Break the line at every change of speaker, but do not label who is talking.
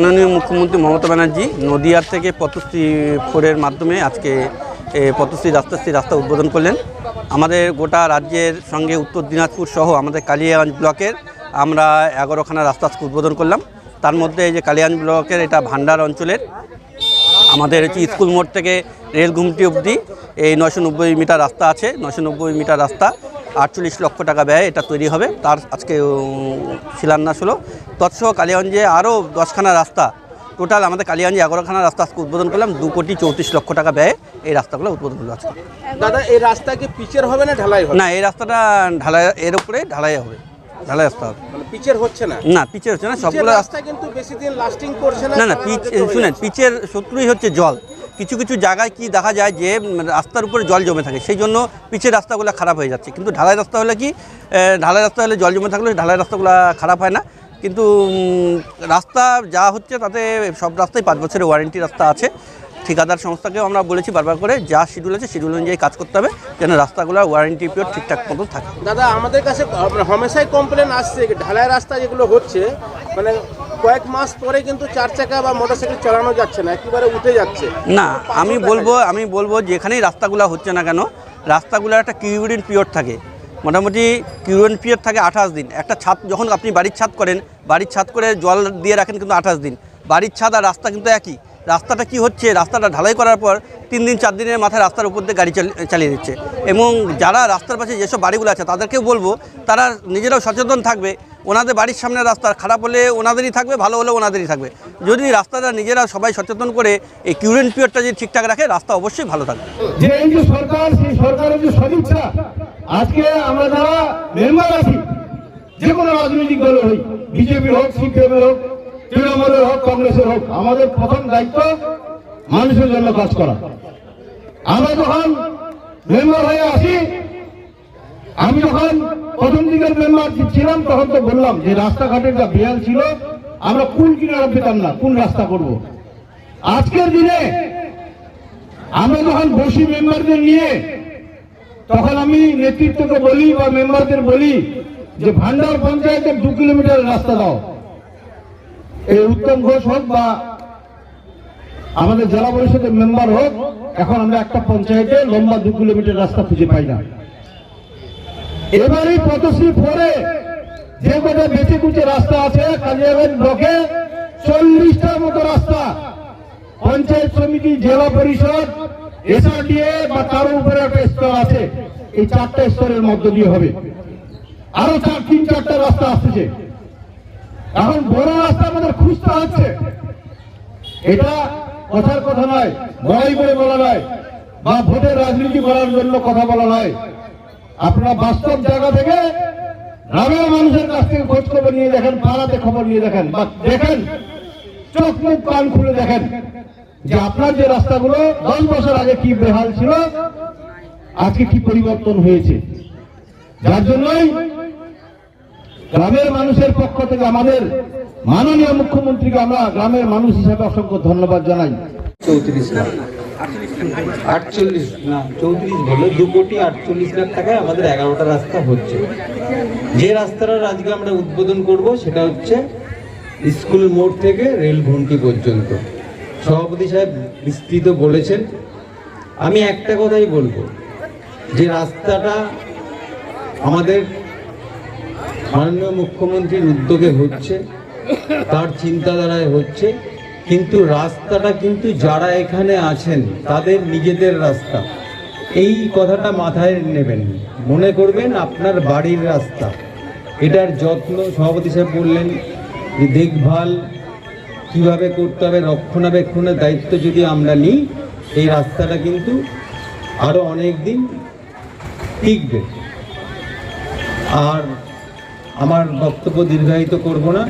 মাননীয় মুখ্যমন্ত্রী মমতা ব্যানার্জি নদিয়ার থেকে পথশ্রী 4-এর মাধ্যমে আজকে পথশ্রী রাস্তা উদ্বোধন করলেন। আমাদের গোটা রাজ্যের সঙ্গে উত্তর দিনাজপুর সহ আমাদের কালিয়াগঞ্জ ব্লকের আমরা 11খানা রাস্তা আজকে উদ্বোধন করলাম। তার মধ্যে এই যে কালিয়াগঞ্জ ব্লকের এটা ভান্ডার অঞ্চলের আমাদের হচ্ছে স্কুল মোড় থেকে রেল ঘুমটি অবধি এই 990 মিটার রাস্তা আছে। 990 মিটার রাস্তা 48 লক্ষ টাকা ব্যয় এটা তৈরি হবে, তার আজকে শিলান্যাস হলো। তৎসহ কালিয়াগঞ্জে আরও 10খানা রাস্তা, টোটাল আমাদের কালিয়াগঞ্জে 11খানা রাস্তা আজকে উদ্বোধন করলাম। 2,34,00,000 টাকা ব্যয়ে এই রাস্তাগুলো উদ্বোধন হলো আজকে।
দাদা, এই রাস্তা কি পিচের হবে না ঢালাই হবে?
না, এই রাস্তাটা ঢালাই, এর উপরে ঢালাই হবে, ঢালাই রাস্তা হবে।
পিচের হচ্ছে না?
না, পিচের হচ্ছে না, সবগুলো রাস্তা
কিন্তু বেশি দিন লাস্টিং করছে না।
না, পিচ শুনেন, পিচের শত্রুই হচ্ছে জল। কিছু কিছু জায়গায় কি দেখা যায় যে রাস্তার উপরে জল জমে থাকে, সেই জন্য পিচের রাস্তাগুলো খারাপ হয়ে যাচ্ছে। কিন্তু ঢালাই রাস্তা হলে কি, ঢালাই রাস্তা হলে জল জমে থাকলে ঢালাই রাস্তাগুলো খারাপ হয় না। কিন্তু রাস্তা যা হচ্ছে তাতে সব রাস্তায় 5 বছরের ওয়ারেন্টি রাস্তা আছে। ঠিকাদার সংস্থাকেও আমরা বলেছি বারবার করে, যা শিডিউল আছে শিডিউল অনুযায়ী কাজ করতে হবে, যেন রাস্তাগুলো ওয়ারেন্টি পিরিয়ড ঠিকঠাক মতো থাকে।
দাদা, আমাদের কাছে হামেশাই কমপ্লেন আসছে ঢালাই রাস্তা যেগুলো হচ্ছে, মানে কয়েক মাস পরে কিন্তু 4 চাকা বা মোটরসাইকেল চালানো যাচ্ছে না, একেবারে উঠে যাচ্ছে।
না, আমি বলবো যেখানেই রাস্তাগুলো হচ্ছে না কেন, রাস্তাগুলোর একটা কিউরিং পিরিয়ড থাকে। মোটামুটি কিউরিং পিরিয়ড থাকে 28 দিন। একটা ছাদ যখন আপনি বাড়ির ছাদ করেন, বাড়ির ছাদ করে জল দিয়ে রাখেন, কিন্তু 28 দিন। বাড়ির ছাদ আর রাস্তা কিন্তু একই। রাস্তাটা কি হচ্ছে, রাস্তাটা ঢালাই করার পর 3 দিন 4 দিনের মাথায় রাস্তার উপর দিয়ে গাড়ি চালিয়ে দিচ্ছে। এবং যারা রাস্তার পাশে যেসব বাড়িগুলো আছে তাদেরকেও বলবো, তারা নিজেরাও সচেতন থাকবে। ওনাদের বাড়ির সামনে রাস্তা খারাপ হলে ওনাদেরই থাকবে, ভালো হলে ওনাদেরই থাকবে। যদি রাস্তাটা নিজেরা সবাই সচেতন করে এই কিউরিং পিরিয়ডটা যদি ঠিকঠাক রাখে, রাস্তা অবশ্যই ভালো থাকবে।
যে এই যে সরকার, সেই সরকারের যে সদিচ্ছা, আজকে আমরা যারা মেম্বার আছি, যে কোনো রাজনৈতিক দলের হই, বিজেপির হোক, সিপিএমের হোক, তৃণমূলের হোক, কংগ্রেসের হোক, আমাদের প্রথম দায়িত্ব মানুষের জন্য কাজ করা। আমরা যখন মেম্বার হয়ে আসি, আমি যখন প্রথম দিকের মেম্বার ছিলাম, তখন তো বললাম যে রাস্তাঘাটের যা বেহাল ছিল, আমরা কোন কিনারা পেতাম না, কোন রাস্তা করব। আজকের দিনে আমরা যখন বসি মেম্বারদের নিয়ে, তখন আমি নেতৃত্বকে বলি বা মেম্বারদের বলি যে ভান্ডার পঞ্চায়েতের 2 কিলোমিটার রাস্তা দাও। এই উত্তম ঘোষ হোক বা আমাদের জেলা পরিষদের মেম্বার হোক, এখন আমরা একটা পঞ্চায়েতে লম্বা 2 কিলোমিটার রাস্তা খুঁজে পাই না। এবারই পথশ্রী 4-এ যে কটা বেঁচে কুচে রাস্তা আছে, কালিয়াগঞ্জ ব্লকে 40টার মতো রাস্তা পঞ্চায়েত সমিতি, জেলা পরিষদ, এসআরডিএ বা তার উপরে একটা স্তর আছে, এই 4টে স্তরের মধ্য দিয়ে হবে। আরো 3-4টা রাস্তা আসছে। এখন বড় রাস্তা আমাদের খুঁজতে হচ্ছে। এটা কথার কথা নয়, বড়াই করে বলা নয়, বা ভোটের রাজনীতি করার জন্য কথা বলা নয়। আপনারা বাস্তব জায়গা থেকে গ্রামের মানুষের কাছ থেকে খোঁজ খবর নিয়ে দেখেন, পাড়াতে খবর নিয়ে দেখেন, বা দেখেন, চোখ মুখ কান খুলে দেখেন যে আপনার যে রাস্তাগুলো 10 বছর আগে কি বেহাল ছিল, আজকে কি পরিবর্তন হয়েছে। যার জন্যই গ্রামের মানুষের পক্ষ থেকে আমাদের মাননীয় মুখ্যমন্ত্রীকে আমরা গ্রামের মানুষ হিসেবে অসংখ্য ধন্যবাদ জানাই।
34 লাখ 48 না 34 বলে 2,48,00,000 টাকায় আমাদের 11টা রাস্তা হচ্ছে। যে রাস্তাটার আজকে আমরা উদ্বোধন করব সেটা হচ্ছে স্কুল মোড় থেকে রেল ঘুমটি পর্যন্ত। সভাপতি সাহেব বিস্তৃত বলেছেন। আমি একটা কথাই বলবো, যে রাস্তাটা আমাদের মাননীয় মুখ্যমন্ত্রীর উদ্যোগে হচ্ছে, তার চিন্তাধারায় হচ্ছে, কিন্তু রাস্তাটা কিন্তু যারা এখানে আছেন তাদের নিজেদের রাস্তা। এই কথাটা মাথায় নেবেন, মনে করবেন আপনার বাড়ির রাস্তা। এটার যত্ন সভাপতি সাহেব বললেন যে দেখভাল কিভাবে করতে হবে, রক্ষণাবেক্ষণের দায়িত্ব যদি আমরা নিই, এই রাস্তাটা কিন্তু আরো অনেক দিন টিকবে। আর আমার বক্তব্য দীর্ঘায়িত করব না।